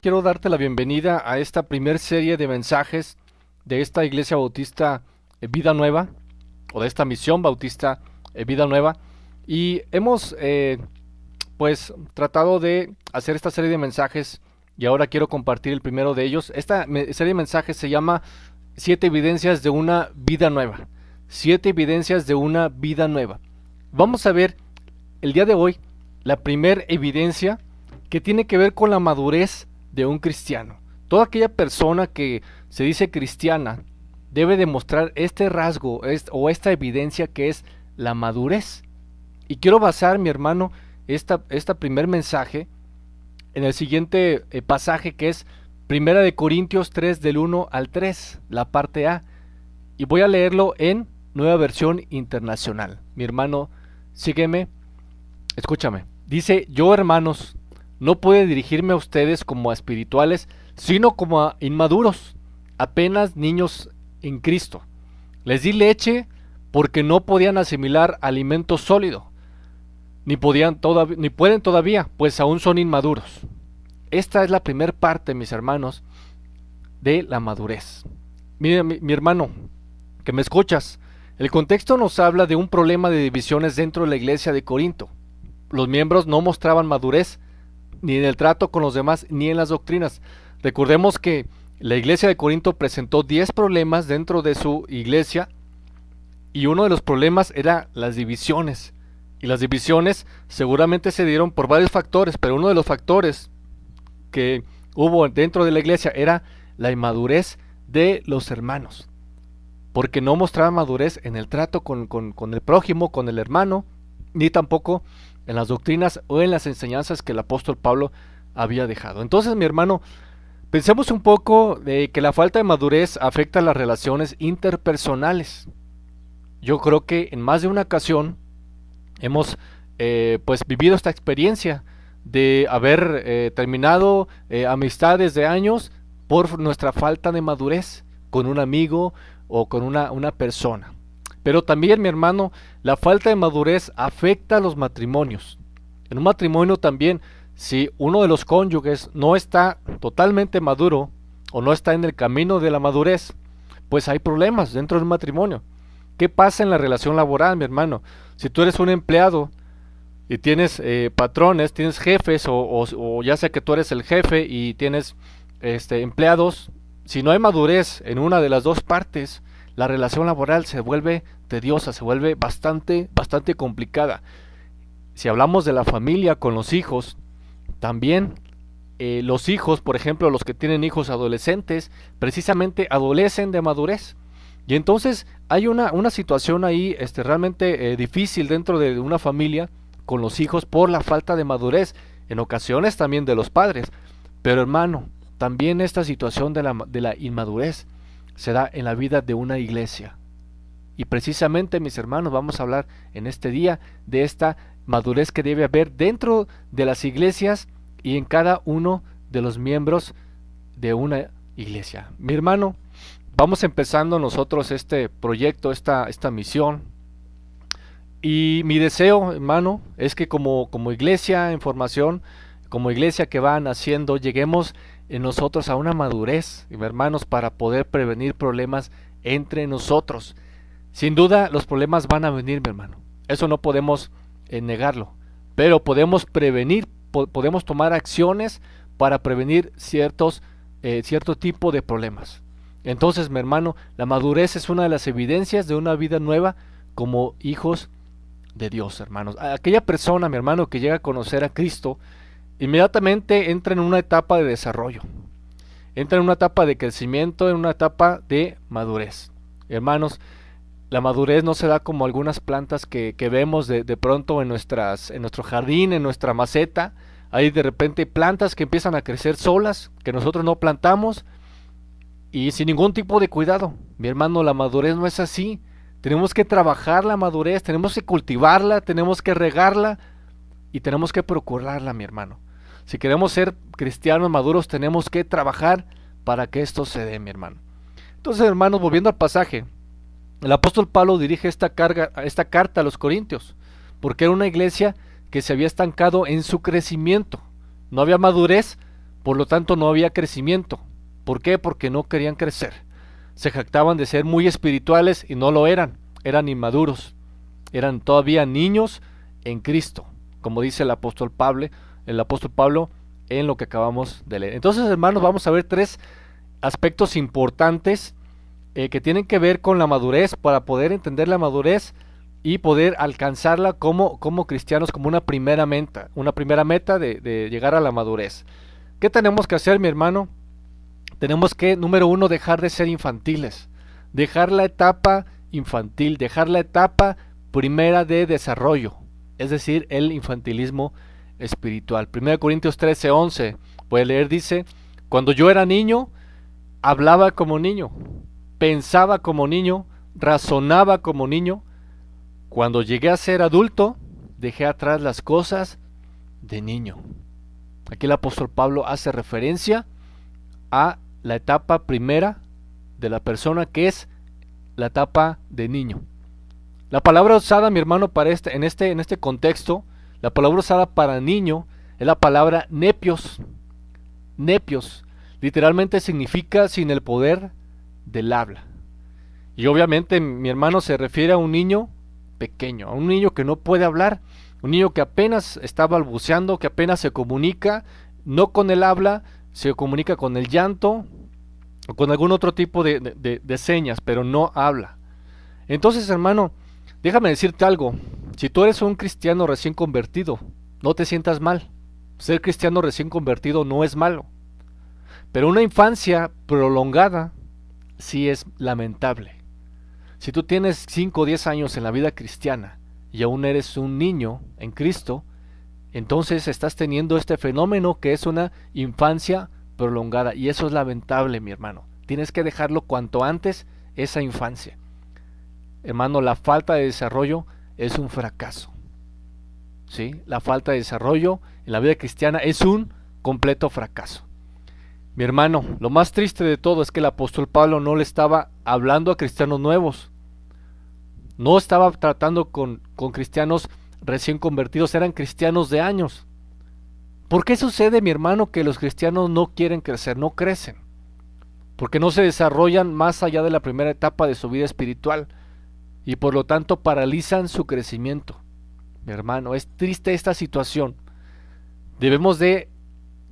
quiero darte la bienvenida a esta primer serie de mensajes de esta Iglesia Bautista Vida Nueva, o de esta misión bautista Vida Nueva. Y hemos pues tratado de hacer esta serie de mensajes y ahora quiero compartir el primero de ellos. Esta serie de mensajes se llama 7 evidencias de una vida nueva. 7 evidencias de una vida nueva. Vamos a ver el día de hoy la primera evidencia que tiene que ver con la madurez de un cristiano. Toda aquella persona que se dice cristiana debe demostrar este rasgo o esta evidencia que es la madurez. Y quiero basar, mi hermano, esta primer mensaje en el siguiente pasaje, que es Primera de Corintios 3 del 1 al 3, la parte A. Y voy a leerlo en Nueva Versión Internacional. Mi hermano, sígueme, escúchame. Dice: yo, hermanos, no puedo dirigirme a ustedes como a espirituales, sino como a inmaduros, apenas niños en Cristo. Les di leche porque no podían asimilar alimento sólido, ni pueden todavía, pues aún son inmaduros. Esta es la primera parte, mis hermanos, de la madurez. Mira, mi hermano, que me escuchas, el contexto nos habla de un problema de divisiones dentro de la iglesia de Corinto. Los miembros no mostraban madurez, ni en el trato con los demás, ni en las doctrinas. Recordemos que la iglesia de Corinto presentó 10 problemas dentro de su iglesia, y uno de los problemas era las divisiones. Y las divisiones seguramente se dieron por varios factores, pero uno de los factores que hubo dentro de la iglesia era la inmadurez de los hermanos, porque no mostraban madurez en el trato con el prójimo, con el hermano, ni tampoco en las doctrinas o en las enseñanzas que el apóstol Pablo había dejado. Entonces, mi hermano, pensemos un poco de que la falta de madurez afecta las relaciones interpersonales. Yo creo que en más de una ocasión hemos pues vivido esta experiencia de haber terminado amistades de años por nuestra falta de madurez con un amigo o con una persona. Pero también, mi hermano, la falta de madurez afecta a los matrimonios. En un matrimonio también, si uno de los cónyuges no está totalmente maduro o no está en el camino de la madurez, pues hay problemas dentro del matrimonio. ¿Qué pasa en la relación laboral, mi hermano? Si tú eres un empleado y tienes patrones, tienes jefes, o ya sea que tú eres el jefe y tienes empleados, si no hay madurez en una de las dos partes, la relación laboral se vuelve tediosa, se vuelve bastante complicada. Si hablamos de la familia con los hijos, también los hijos, por ejemplo, los que tienen hijos adolescentes, precisamente adolecen de madurez. Y entonces hay una situación ahí realmente difícil dentro de una familia con los hijos por la falta de madurez, en ocasiones también de los padres. Pero hermano, también esta situación de la inmadurez se da en la vida de una iglesia. Y precisamente, mis hermanos, vamos a hablar en este día de esta madurez que debe haber dentro de las iglesias y en cada uno de los miembros de una iglesia. Mi hermano, vamos empezando nosotros este proyecto, esta misión. Y mi deseo, hermano, es que como iglesia en formación, como iglesia que va naciendo, lleguemos en nosotros a una madurez, hermanos, para poder prevenir problemas entre nosotros. Sin duda los problemas van a venir, mi hermano, eso no podemos negarlo, pero podemos prevenir, podemos tomar acciones para prevenir cierto tipo de problemas. Entonces, mi hermano, la madurez es una de las evidencias de una vida nueva como hijos de Dios, hermanos. Aquella persona, mi hermano, que llega a conocer a Cristo, inmediatamente entra en una etapa de desarrollo, entra en una etapa de crecimiento, en una etapa de madurez. Hermanos, la madurez no se da como algunas plantas que vemos de pronto en nuestro jardín, en nuestra maceta. Hay de repente plantas que empiezan a crecer solas, que nosotros no plantamos y sin ningún tipo de cuidado. Mi hermano, la madurez no es así. Tenemos que trabajar la madurez, tenemos que cultivarla, tenemos que regarla y tenemos que procurarla, mi hermano. Si queremos ser cristianos maduros, tenemos que trabajar para que esto se dé, mi hermano. Entonces, hermanos, volviendo al pasaje, el apóstol Pablo dirige esta carta a los Corintios, porque era una iglesia que se había estancado en su crecimiento. No había madurez Por lo tanto, no había crecimiento. ¿Por qué? Porque no querían crecer. Se jactaban de ser muy espirituales y no lo eran. Eran inmaduros. Eran todavía niños en Cristo, como dice el apóstol Pablo en lo que acabamos de leer. Entonces, hermanos, vamos a ver tres aspectos importantes que tienen que ver con la madurez, para poder entender la madurez y poder alcanzarla como cristianos, como una primera meta de llegar a la madurez. ¿Qué tenemos que hacer, mi hermano? Tenemos que, número uno, dejar de ser infantiles, dejar la etapa infantil, dejar la etapa primera de desarrollo, es decir, el infantilismo espiritual. 1 Corintios 13:11, puede leer, dice: cuando yo era niño, hablaba como niño, pensaba como niño, razonaba como niño. Cuando llegué a ser adulto, dejé atrás las cosas de niño. Aquí el apóstol Pablo hace referencia a la etapa primera de la persona, que es la etapa de niño. La palabra usada, mi hermano, para en este contexto, la palabra usada para niño es la palabra nepios. Nepios literalmente significa sin el poder del habla. Y obviamente, mi hermano, se refiere a un niño pequeño, a un niño que no puede hablar, un niño que apenas está balbuceando, que apenas se comunica, no con el habla, se comunica con el llanto o con algún otro tipo de señas, pero no habla. Entonces, hermano, déjame decirte algo. Si tú eres un cristiano recién convertido, no te sientas mal. Ser cristiano recién convertido no es malo. Pero una infancia prolongada sí es lamentable. Si tú tienes 5 o 10 años en la vida cristiana y aún eres un niño en Cristo, entonces estás teniendo este fenómeno que es una infancia prolongada, y eso es lamentable, mi hermano. Tienes que dejarlo cuanto antes, esa infancia. Hermano, la falta de desarrollo es un fracaso. ¿Sí? La falta de desarrollo en la vida cristiana es un completo fracaso. Mi hermano, lo más triste de todo es que el apóstol Pablo no le estaba hablando a cristianos nuevos. No estaba tratando con cristianos recién convertidos, eran cristianos de años. ¿Por qué sucede, mi hermano, que los cristianos no quieren crecer, no crecen? Porque no se desarrollan más allá de la primera etapa de su vida espiritual y por lo tanto paralizan su crecimiento. Mi hermano, es triste esta situación. Debemos de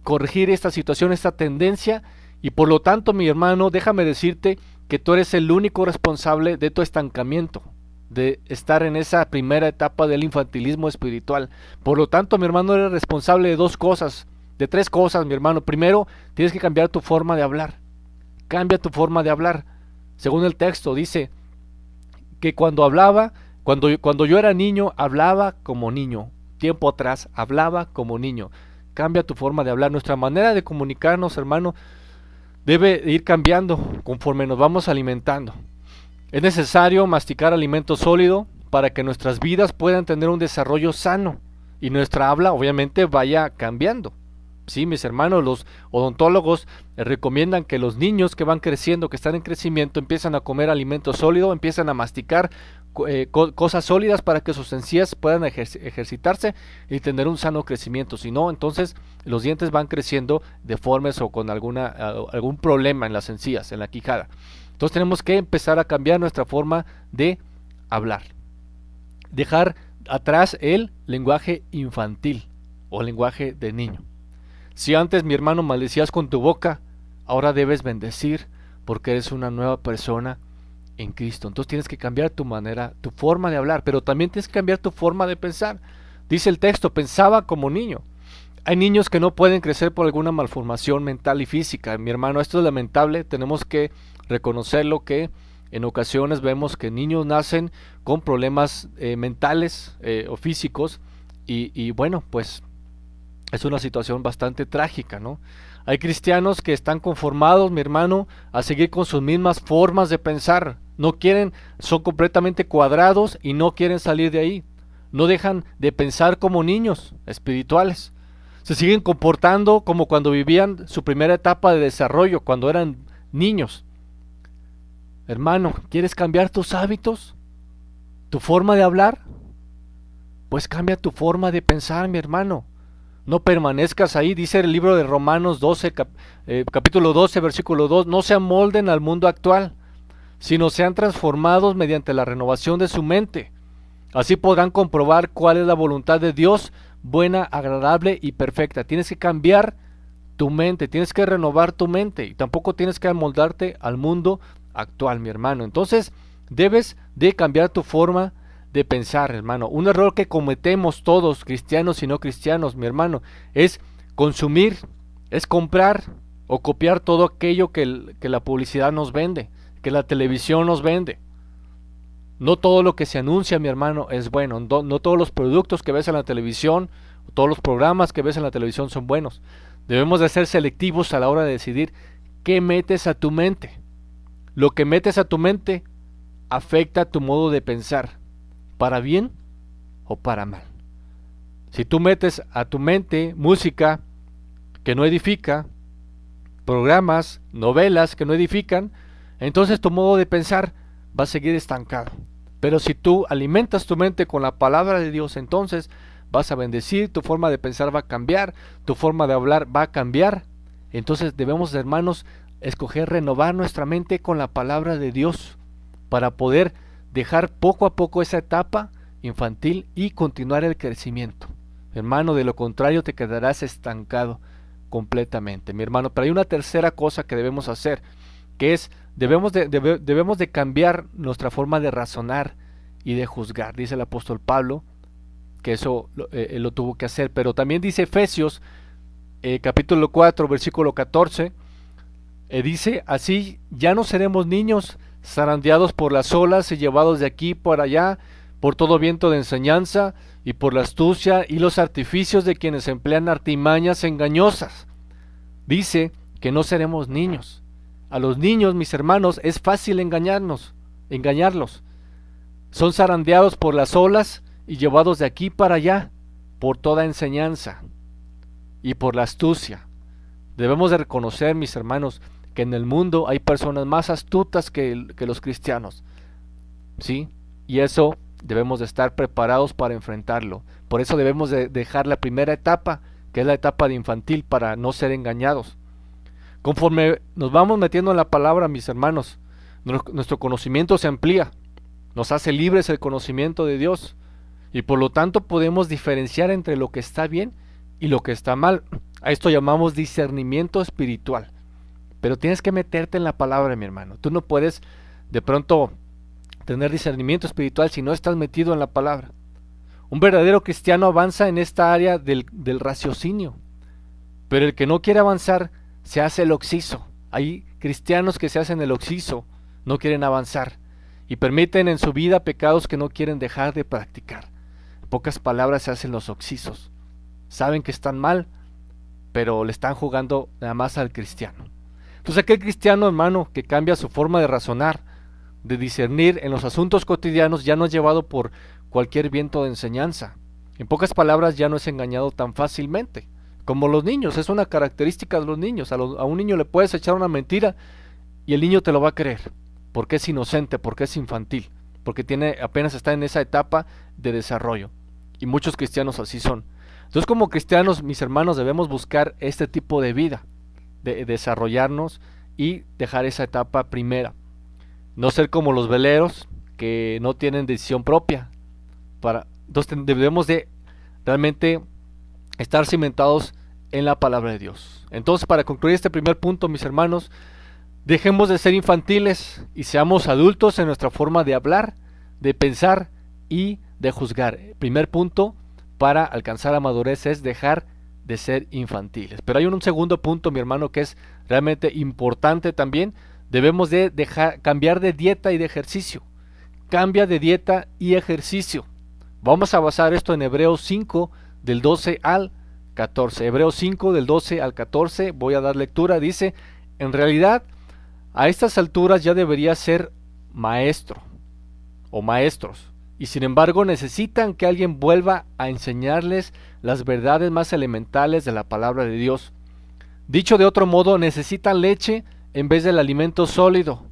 corregir esta situación, esta tendencia, y por lo tanto, mi hermano, déjame decirte que tú eres el único responsable de tu estancamiento, de estar en esa primera etapa del infantilismo espiritual. Por lo tanto, mi hermano, eres responsable de tres cosas, mi hermano. Primero, tienes que cambiar tu forma de hablar. Cambia tu forma de hablar. Según el texto, dice que cuando yo era niño, hablaba como niño. Tiempo atrás, hablaba como niño. Cambia tu forma de hablar. Nuestra manera de comunicarnos, hermano, debe ir cambiando conforme nos vamos alimentando. Es necesario masticar alimento sólido para que nuestras vidas puedan tener un desarrollo sano y nuestra habla obviamente vaya cambiando. Sí, mis hermanos, los odontólogos recomiendan que los niños que van creciendo, que están en crecimiento, empiezan a comer alimento sólido, empiezan a masticar cosas sólidas para que sus encías puedan ejercitarse y tener un sano crecimiento. Si no, entonces los dientes van creciendo deformes o con algún problema en las encías, en la quijada. Entonces tenemos que empezar a cambiar nuestra forma de hablar. Dejar atrás el lenguaje infantil o lenguaje de niño. Si antes, mi hermano, maldecías con tu boca, ahora debes bendecir porque eres una nueva persona en Cristo. Entonces tienes que cambiar tu forma de hablar, pero también tienes que cambiar tu forma de pensar. Dice el texto, pensaba como niño. Hay niños que no pueden crecer por alguna malformación mental y física. Mi hermano, esto es lamentable. Tenemos que reconocerlo, que en ocasiones vemos que niños nacen con problemas mentales o físicos y bueno, pues es una situación bastante trágica, ¿no? Hay cristianos que están conformados, mi hermano, a seguir con sus mismas formas de pensar. No quieren, son completamente cuadrados y no quieren salir de ahí. No dejan de pensar como niños espirituales. Se siguen comportando como cuando vivían su primera etapa de desarrollo, cuando eran niños. Hermano, ¿quieres cambiar tus hábitos? ¿Tu forma de hablar? Pues cambia tu forma de pensar, mi hermano. No permanezcas ahí, dice el libro de Romanos 12, capítulo 12, versículo 2, no se amolden al mundo actual, sino sean transformados mediante la renovación de su mente. Así podrán comprobar cuál es la voluntad de Dios, buena, agradable y perfecta. Tienes que cambiar tu mente, tienes que renovar tu mente y tampoco tienes que amoldarte al mundo actual, mi hermano. Entonces, debes de cambiar tu forma de pensar, hermano. Un error que cometemos todos, cristianos y no cristianos, mi hermano, es consumir, es comprar o copiar todo aquello que la publicidad nos vende, que la televisión nos vende. No todo lo que se anuncia, mi hermano, es bueno. No todos los productos que ves en la televisión, todos los programas que ves en la televisión son buenos. Debemos de ser selectivos a la hora de decidir qué metes a tu mente. Lo que metes a tu mente afecta tu modo de pensar, para bien o para mal. Si tú metes a tu mente música que no edifica, programas, novelas que no edifican, entonces tu modo de pensar va a seguir estancado. Pero si tú alimentas tu mente con la palabra de Dios, entonces vas a bendecir, tu forma de pensar va a cambiar, tu forma de hablar va a cambiar. Entonces debemos, hermanos, escoger renovar nuestra mente con la palabra de Dios para poder dejar poco a poco esa etapa infantil y continuar el crecimiento. Hermano, de lo contrario te quedarás estancado completamente, mi hermano. Pero hay una tercera cosa que debemos hacer, que es debemos de cambiar nuestra forma de razonar y de juzgar. Dice el apóstol Pablo que eso él lo tuvo que hacer, pero también dice Efesios capítulo 4 versículo 14, dice: así ya no seremos niños zarandeados por las olas y llevados de aquí por allá por todo viento de enseñanza y por la astucia y los artificios de quienes emplean artimañas engañosas. Dice que no seremos niños. A los niños, mis hermanos, es fácil engañarlos. Son zarandeados por las olas y llevados de aquí para allá por toda enseñanza y por la astucia. Debemos de reconocer, mis hermanos, que en el mundo hay personas más astutas que los cristianos, ¿sí? Y eso debemos de estar preparados para enfrentarlo. Por eso debemos de dejar la primera etapa, que es la etapa de infantil, para no ser engañados. Conforme nos vamos metiendo en la palabra, mis hermanos, nuestro conocimiento se amplía, nos hace libres el conocimiento de Dios, y por lo tanto podemos diferenciar entre lo que está bien y lo que está mal. A esto llamamos discernimiento espiritual. Pero tienes que meterte en la palabra, mi hermano. Tú no puedes de pronto tener discernimiento espiritual si no estás metido en la palabra. Un verdadero cristiano avanza en esta área del raciocinio, pero el que no quiere avanzar se hace el oxiso. Hay cristianos que se hacen el oxiso, no quieren avanzar y permiten en su vida pecados que no quieren dejar de practicar. En pocas palabras, se hacen los oxisos. Saben que están mal, pero le están jugando nada más al cristiano. Entonces aquel cristiano, hermano, que cambia su forma de razonar, de discernir en los asuntos cotidianos, ya no es llevado por cualquier viento de enseñanza. En pocas palabras, ya no es engañado tan fácilmente. Como los niños, es una característica de los niños. A un niño le puedes echar una mentira y el niño te lo va a creer, porque es inocente, porque es infantil, porque apenas está en esa etapa de desarrollo. Y muchos cristianos así son. Entonces, como cristianos, mis hermanos, debemos buscar este tipo de vida, de desarrollarnos y dejar esa etapa primera. No ser como los veleros que no tienen decisión propia. Entonces debemos de realmente estar cimentados en la palabra de Dios. Entonces, para concluir este primer punto, mis hermanos, dejemos de ser infantiles y seamos adultos en nuestra forma de hablar, de pensar y de juzgar. Primer punto para alcanzar la madurez es dejar de ser infantiles. Pero hay un segundo punto, mi hermano, que es realmente importante también. Debemos de cambiar de dieta y de ejercicio. Cambia de dieta y ejercicio. Vamos a basar esto en Hebreos 5 del 12 al 14. Hebreos 5 del 12 al 14, voy a dar lectura. Dice: en realidad, a estas alturas ya debería ser maestro o maestros, y sin embargo necesitan que alguien vuelva a enseñarles las verdades más elementales de la palabra de Dios. Dicho de otro modo, necesitan leche en vez del alimento sólido.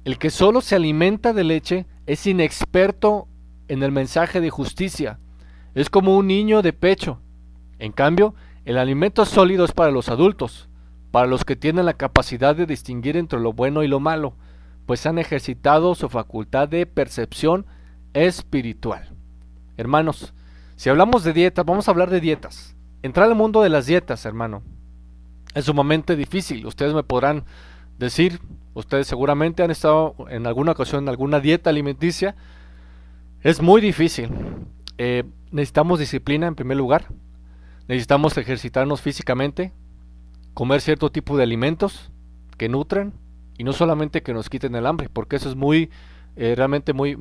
El que solo se alimenta de leche es inexperto en el mensaje de justicia. Es como un niño de pecho. En cambio, el alimento sólido es para los adultos, para los que tienen la capacidad de distinguir entre lo bueno y lo malo, pues han ejercitado su facultad de percepción espiritual. Hermanos, si hablamos de dietas, vamos a hablar de dietas. Entrar al mundo de las dietas, hermano, es sumamente difícil. Ustedes me podrán decir, ustedes seguramente han estado en alguna ocasión en alguna dieta alimenticia. Es muy difícil. Necesitamos disciplina en primer lugar. Necesitamos ejercitarnos físicamente, comer cierto tipo de alimentos que nutran y no solamente que nos quiten el hambre, porque eso es muy, realmente muy,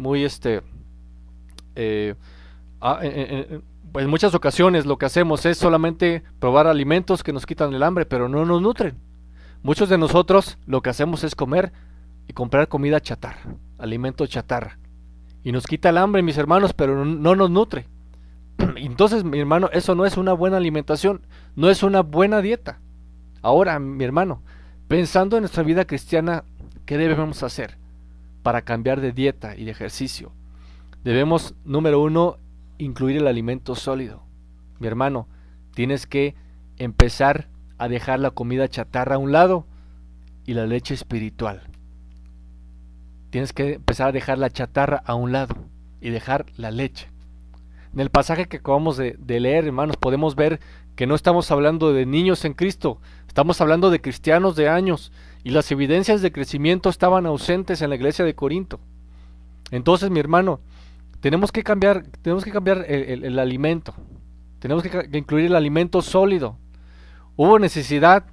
eh, pues en muchas ocasiones lo que hacemos es solamente probar alimentos que nos quitan el hambre, pero no nos nutren. Muchos de nosotros lo que hacemos es comer y comprar comida chatarra, alimento chatarra, y nos quita el hambre, mis hermanos, pero no nos nutre. Entonces, mi hermano, eso no es una buena alimentación, no es una buena dieta. Ahora, mi hermano, pensando en nuestra vida cristiana, ¿qué debemos hacer para cambiar de dieta y de ejercicio? Debemos, número uno, incluir el alimento sólido. Mi hermano, tienes que empezar a dejar la comida chatarra a un lado y la leche espiritual. Tienes que empezar a dejar la chatarra a un lado y dejar la leche. En el pasaje que acabamos de leer, hermanos, podemos ver que no estamos hablando de niños en Cristo, estamos hablando de cristianos de años, y las evidencias de crecimiento estaban ausentes en la iglesia de Corinto. Entonces, mi hermano, tenemos que cambiar el alimento, tenemos que incluir el alimento sólido. Hubo necesidad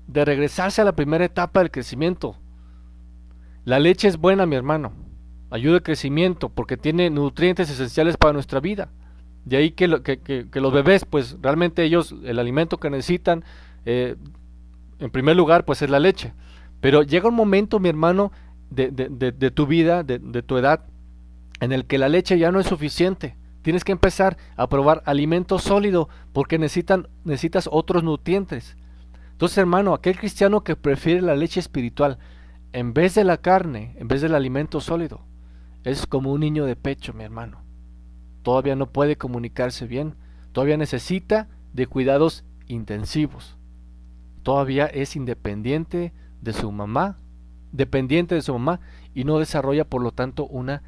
de regresarse a la primera etapa del crecimiento. La leche es buena, mi hermano, ayuda al crecimiento porque tiene nutrientes esenciales para nuestra vida. De ahí que los bebés, pues realmente ellos, el alimento que necesitan, en primer lugar, pues es la leche. Pero llega un momento, mi hermano, de tu vida, de tu edad, en el que la leche ya no es suficiente. Tienes que empezar a probar alimento sólido porque necesitas otros nutrientes. Entonces, hermano, aquel cristiano que prefiere la leche espiritual en vez de la carne, en vez del alimento sólido, es como un niño de pecho, mi hermano. Todavía no puede comunicarse bien, todavía necesita de cuidados intensivos. Todavía es independiente de su mamá, dependiente de su mamá y no desarrolla por lo tanto una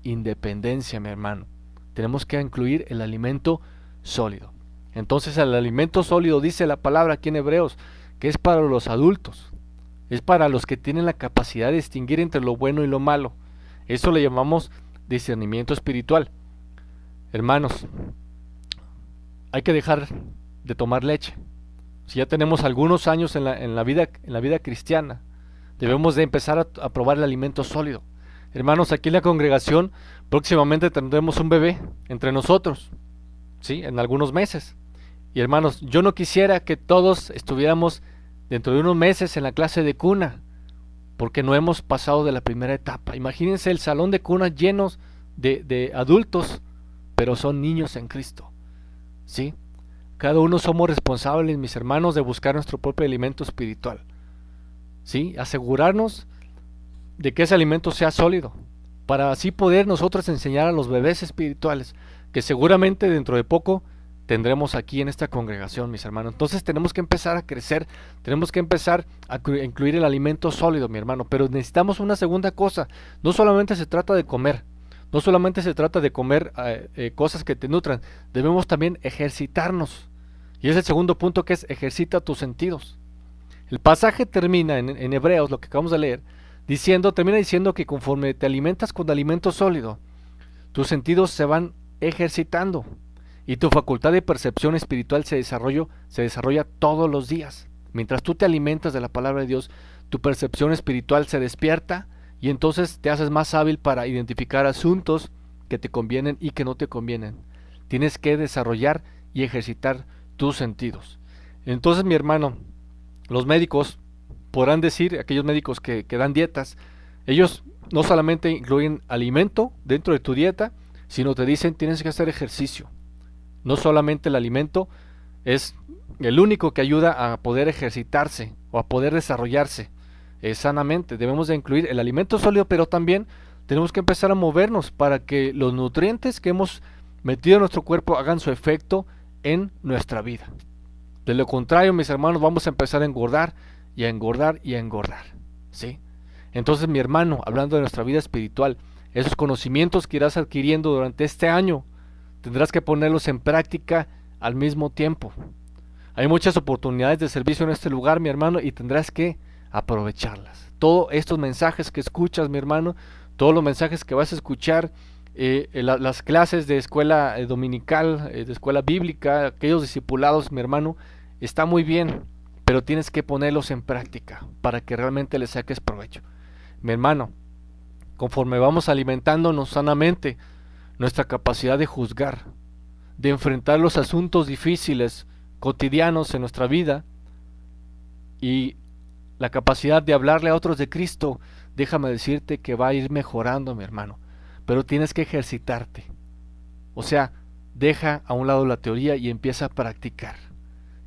independencia, mi hermano. Tenemos que incluir el alimento sólido. Entonces el alimento sólido dice la palabra aquí en Hebreos que es para los adultos, es para los que tienen la capacidad de distinguir entre lo bueno y lo malo. Eso le llamamos discernimiento espiritual. Hermanos, hay que dejar de tomar leche. Si ya tenemos algunos años en la vida cristiana, debemos de empezar a probar el alimento sólido. Hermanos, aquí en la congregación próximamente tendremos un bebé entre nosotros, ¿sí? En algunos meses. Y hermanos, yo no quisiera que todos estuviéramos dentro de unos meses en la clase de cuna, porque no hemos pasado de la primera etapa. Imagínense el salón de cuna llenos de adultos, pero son niños en Cristo, ¿sí? Cada uno somos responsables, mis hermanos, de buscar nuestro propio alimento espiritual, ¿sí? Asegurarnos de que ese alimento sea sólido, para así poder nosotros enseñar a los bebés espirituales, que seguramente dentro de poco tendremos aquí en esta congregación, mis hermanos. Entonces tenemos que empezar a crecer, tenemos que empezar a incluir el alimento sólido, mi hermano, pero necesitamos una segunda cosa. No solamente se trata de comer, no solamente se trata de comer cosas que te nutran, debemos también ejercitarnos. Y es el segundo punto, que es ejercita tus sentidos. El pasaje termina en Hebreos, lo que acabamos de leer, termina diciendo que conforme te alimentas con alimento sólido, tus sentidos se van ejercitando y tu facultad de percepción espiritual se desarrolla todos los días. Mientras tú te alimentas de la palabra de Dios, tu percepción espiritual se despierta y entonces te haces más hábil para identificar asuntos que te convienen y que no te convienen. Tienes que desarrollar y ejercitar tus sentidos. Entonces, mi hermano, los médicos podrán decir, aquellos médicos que dan dietas, ellos no solamente incluyen alimento dentro de tu dieta, sino te dicen tienes que hacer ejercicio. No solamente el alimento es el único que ayuda a poder ejercitarse o a poder desarrollarse sanamente. Debemos de incluir el alimento sólido, pero también tenemos que empezar a movernos para que los nutrientes que hemos metido en nuestro cuerpo hagan su efecto en nuestra vida. De lo contrario, mis hermanos, vamos a empezar a engordar y a engordar y a engordar, ¿sí? Entonces, mi hermano, hablando de nuestra vida espiritual, esos conocimientos que irás adquiriendo durante este año, tendrás que ponerlos en práctica al mismo tiempo. Hay muchas oportunidades de servicio en este lugar, mi hermano, y tendrás que aprovecharlas. Todos estos mensajes que escuchas, mi hermano, todos los mensajes que vas a escuchar, las clases de escuela dominical, de escuela bíblica, aquellos discipulados, mi hermano, está muy bien, pero tienes que ponerlos en práctica para que realmente les saques provecho. Mi hermano, conforme vamos alimentándonos sanamente, nuestra capacidad de juzgar, de enfrentar los asuntos difíciles, cotidianos en nuestra vida, y la capacidad de hablarle a otros de Cristo, déjame decirte que va a ir mejorando, mi hermano. Pero tienes que ejercitarte. O sea, deja a un lado la teoría y empieza a practicar.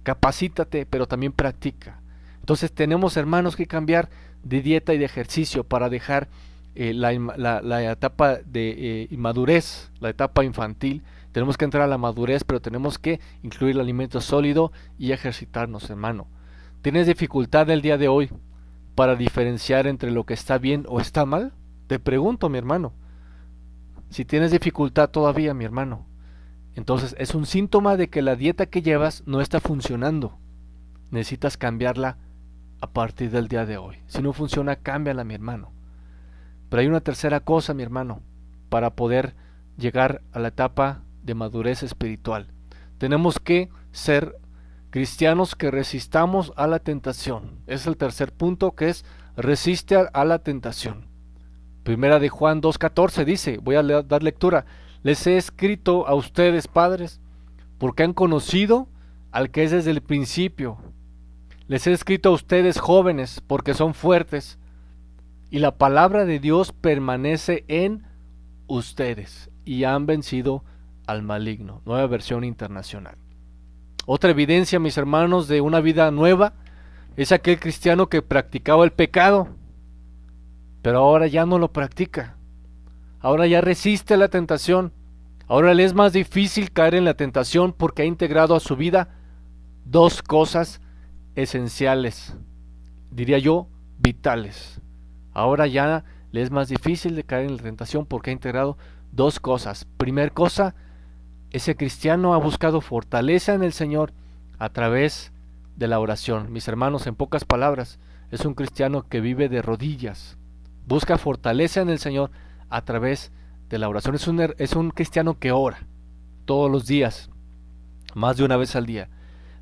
Capacítate, pero también practica. Entonces tenemos, hermanos, que cambiar de dieta y de ejercicio para dejar la etapa de inmadurez, la etapa infantil. Tenemos que entrar a la madurez, pero tenemos que incluir el alimento sólido y ejercitarnos, hermano. ¿Tienes dificultad el día de hoy para diferenciar entre lo que está bien o está mal? Te pregunto, mi hermano. Si tienes dificultad todavía, mi hermano, entonces es un síntoma de que la dieta que llevas no está funcionando. Necesitas cambiarla a partir del día de hoy. Si no funciona, cámbiala, mi hermano. Pero hay una tercera cosa, mi hermano, para poder llegar a la etapa de madurez espiritual. Tenemos que ser cristianos que resistamos a la tentación. Es el tercer punto, que es resiste a la tentación. Primera de Juan 2:14 dice, voy a dar lectura: les he escrito a ustedes, padres, porque han conocido al que es desde el principio. Les he escrito a ustedes, jóvenes, porque son fuertes, y la palabra de Dios permanece en ustedes, y han vencido al maligno. Nueva versión internacional. Otra evidencia, mis hermanos, de una vida nueva es aquel cristiano que practicaba el pecado, pero ahora ya no lo practica. Ahora ya resiste la tentación. Ahora le es más difícil caer en la tentación porque ha integrado a su vida dos cosas esenciales, diría yo, vitales. Ahora ya le es más difícil de caer en la tentación porque ha integrado dos cosas. Primer cosa, ese cristiano ha buscado fortaleza en el Señor a través de la oración. Mis hermanos, en pocas palabras, es un cristiano que vive de rodillas. Busca fortaleza en el Señor a través de la oración. Es un cristiano que ora todos los días, más de una vez al día.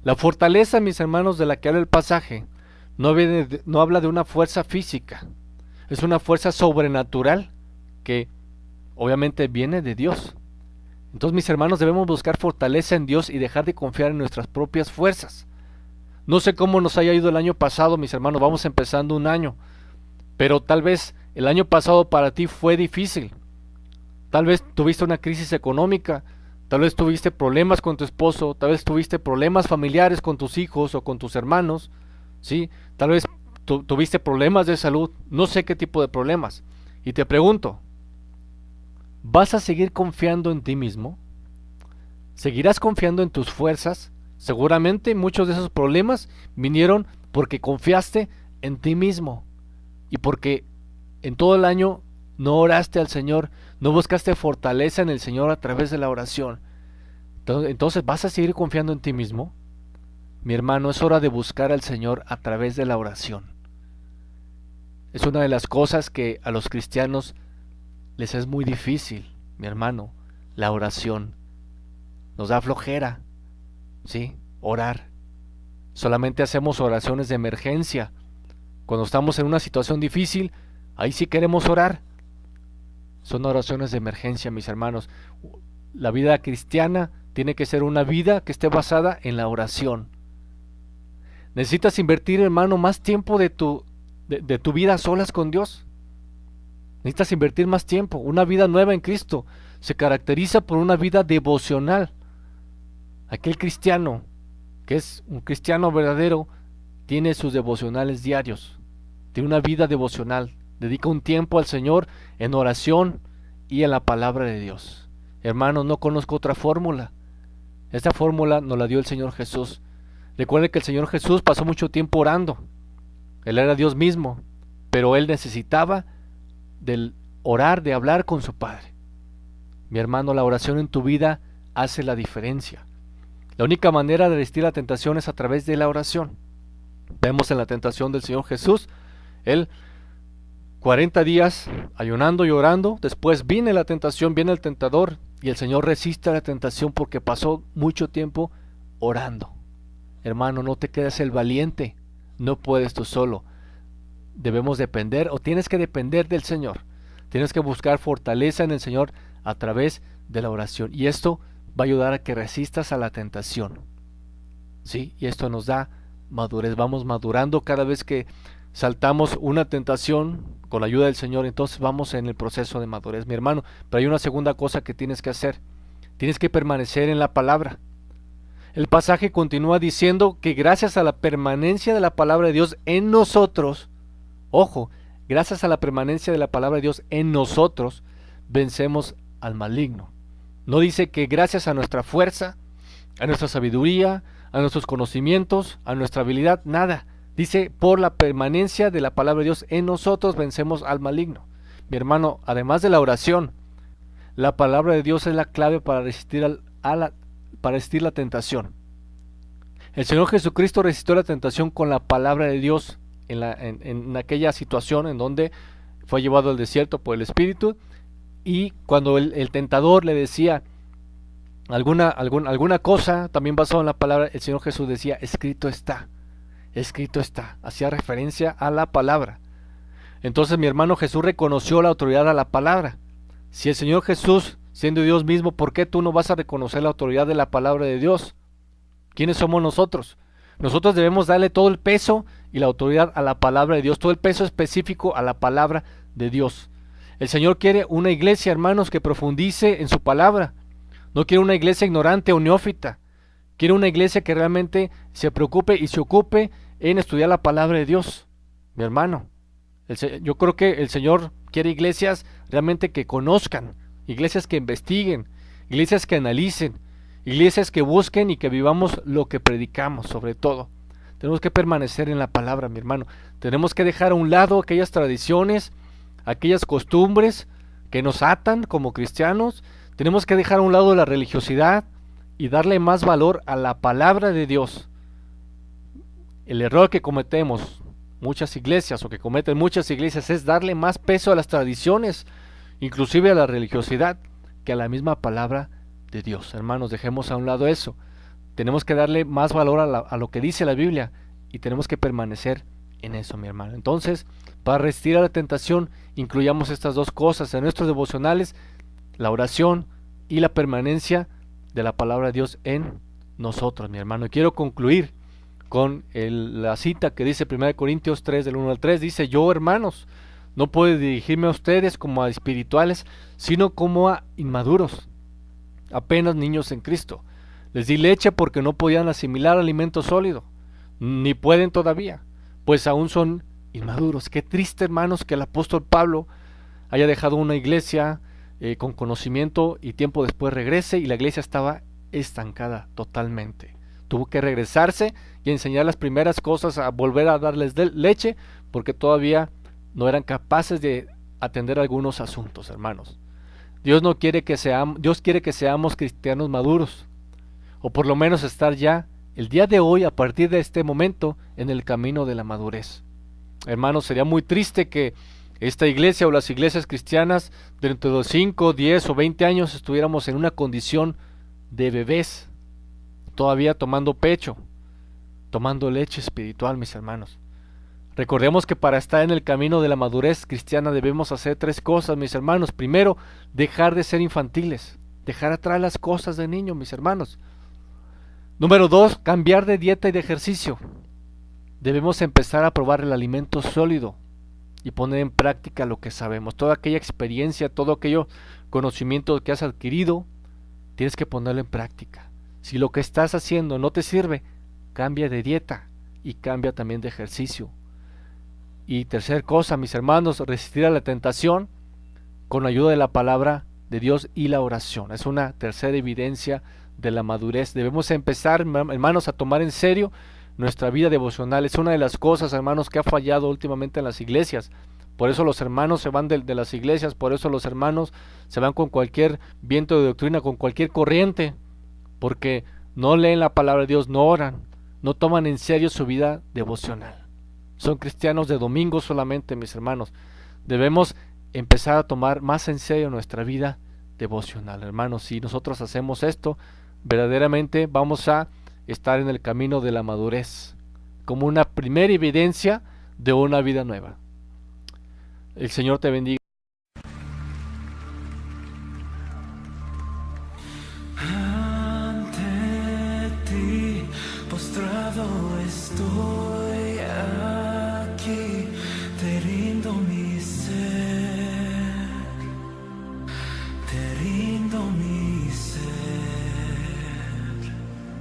La fortaleza, mis hermanos, de la que habla el pasaje, no habla de una fuerza física. Es una fuerza sobrenatural que obviamente viene de Dios. Entonces, mis hermanos, debemos buscar fortaleza en Dios y dejar de confiar en nuestras propias fuerzas. No sé cómo nos haya ido el año pasado, mis hermanos, vamos empezando un año, pero tal vez el año pasado para ti fue difícil. Tal vez tuviste una crisis económica, tal vez tuviste problemas con tu esposo, tal vez tuviste problemas familiares con tus hijos o con tus hermanos, ¿sí? Tal vez tuviste problemas de salud, no sé qué tipo de problemas. Y te pregunto, ¿vas a seguir confiando en ti mismo? ¿Seguirás confiando en tus fuerzas? Seguramente muchos de esos problemas vinieron porque confiaste en ti mismo y porque en todo el año no oraste al Señor, no buscaste fortaleza en el Señor a través de la oración. Entonces, ¿vas a seguir confiando en ti mismo? Mi hermano, es hora de buscar al Señor a través de la oración. Es una de las cosas que a los cristianos les es muy difícil, mi hermano, la oración. Nos da flojera, ¿sí? Orar. Solamente hacemos oraciones de emergencia. Cuando estamos en una situación difícil, ahí sí queremos orar. Son oraciones de emergencia, mis hermanos. La vida cristiana tiene que ser una vida que esté basada en la oración. Necesitas invertir, hermano, más tiempo de tu vida a solas con Dios. Necesitas invertir más tiempo. Una vida nueva en Cristo se caracteriza por una vida devocional. Aquel cristiano que es un cristiano verdadero tiene sus devocionales diarios. Tiene una vida devocional. Dedica un tiempo al Señor en oración y en la palabra de Dios. Hermanos, no conozco otra fórmula. Esta fórmula nos la dio el Señor Jesús. Recuerden que el Señor Jesús pasó mucho tiempo orando. Él era Dios mismo, pero Él necesitaba del orar, de hablar con su Padre. Mi hermano, la oración en tu vida hace la diferencia. La única manera de resistir la tentación es a través de la oración. Vemos en la tentación del Señor Jesús, Él 40 días ayunando y orando, después viene la tentación, viene el tentador, y el Señor resiste a la tentación porque pasó mucho tiempo orando. Hermano, no te quedes el valiente, no puedes tú solo. Debemos depender, o tienes que depender del Señor. Tienes que buscar fortaleza en el Señor a través de la oración. Y esto va a ayudar a que resistas a la tentación. ¿Sí? Y esto nos da madurez. Vamos madurando cada vez que saltamos una tentación con la ayuda del Señor. Entonces vamos en el proceso de madurez, mi hermano. Pero hay una segunda cosa que tienes que hacer. Tienes que permanecer en la palabra. El pasaje continúa diciendo que gracias a la permanencia de la palabra de Dios en nosotros, ojo, gracias a la permanencia de la palabra de Dios en nosotros, vencemos al maligno. No dice que gracias a nuestra fuerza, a nuestra sabiduría, a nuestros conocimientos, a nuestra habilidad, nada. Dice, por la permanencia de la palabra de Dios en nosotros vencemos al maligno. Mi hermano, además de la oración, la palabra de Dios es la clave para resistir la tentación. El Señor Jesucristo resistió la tentación con la palabra de Dios en aquella situación en donde fue llevado al desierto por el Espíritu, y cuando el tentador le decía alguna cosa también basado en la palabra, el Señor Jesús decía, escrito está, hacía referencia a la palabra. Entonces mi hermano, Jesús reconoció la autoridad a la palabra. Si el Señor Jesús, siendo Dios mismo, ¿por qué tú no vas a reconocer la autoridad de la palabra de Dios? ¿Quiénes somos nosotros? Nosotros debemos darle todo el peso y la autoridad a la palabra de Dios, todo el peso específico a la palabra de Dios. El Señor quiere una iglesia, hermanos, que profundice en su palabra. No quiere una iglesia ignorante o neófita. Quiere una iglesia que realmente se preocupe y se ocupe en estudiar la palabra de Dios. Mi hermano, yo creo que el Señor quiere iglesias realmente que conozcan, iglesias que investiguen, iglesias que analicen, iglesias que busquen y que vivamos lo que predicamos, sobre todo. Tenemos que permanecer en la palabra, mi hermano. Tenemos que dejar a un lado aquellas tradiciones, aquellas costumbres que nos atan como cristianos. Tenemos que dejar a un lado la religiosidad y darle más valor a la palabra de Dios. El error que cometemos muchas iglesias, o que cometen muchas iglesias, es darle más peso a las tradiciones, inclusive a la religiosidad, que a la misma palabra de Dios. Hermanos, dejemos a un lado eso. Tenemos que darle más valor a lo que dice la Biblia, y tenemos que permanecer en eso, mi hermano. Entonces, para resistir a la tentación, incluyamos estas dos cosas en nuestros devocionales: la oración y la permanencia de la palabra de Dios en nosotros, mi hermano. Y quiero concluir con la cita que dice 1 Corintios 3, del 1 al 3. Dice, yo, hermanos, no puedo dirigirme a ustedes como a espirituales, sino como a inmaduros, apenas niños en Cristo. Les di leche porque no podían asimilar alimento sólido, ni pueden todavía, pues aún son inmaduros. Qué triste, hermanos, que el apóstol Pablo haya dejado una iglesia con conocimiento, y tiempo después regrese y la iglesia estaba estancada totalmente. Tuvo que regresarse y enseñar las primeras cosas, a volver a darles leche, porque todavía no eran capaces de atender algunos asuntos, hermanos. Dios quiere que seamos cristianos maduros, o por lo menos estar ya el día de hoy, a partir de este momento, en el camino de la madurez. Hermanos, sería muy triste que esta iglesia o las iglesias cristianas dentro de 5, 10 o 20 años estuviéramos en una condición de bebés, todavía tomando pecho, tomando leche espiritual, mis hermanos. Recordemos que para estar en el camino de la madurez cristiana debemos hacer 3 cosas, mis hermanos. Primero, dejar de ser infantiles, dejar atrás las cosas de niño, mis hermanos. Número 2, cambiar de dieta y de ejercicio. Debemos empezar a probar el alimento sólido y poner en práctica lo que sabemos. Toda aquella experiencia, todo aquello conocimiento que has adquirido, tienes que ponerlo en práctica. Si lo que estás haciendo no te sirve, cambia de dieta y cambia también de ejercicio. Y tercer cosa, mis hermanos, resistir a la tentación con la ayuda de la palabra de Dios y la oración. Es una tercera evidencia de la madurez. Debemos empezar, hermanos, a tomar en serio nuestra vida devocional. Es una de las cosas, hermanos, que ha fallado últimamente en las iglesias. Por eso los hermanos se van de las iglesias, por eso los hermanos se van con cualquier viento de doctrina, con cualquier corriente, porque no leen la palabra de Dios, no oran, no toman en serio su vida devocional. Son cristianos de domingo solamente, mis hermanos. Debemos empezar a tomar más en serio nuestra vida devocional, hermanos. Si nosotros hacemos esto, verdaderamente vamos a estar en el camino de la madurez, como una primera evidencia de una vida nueva. El Señor te bendiga. Ante ti postrado estoy aquí, te rindo mi ser, te rindo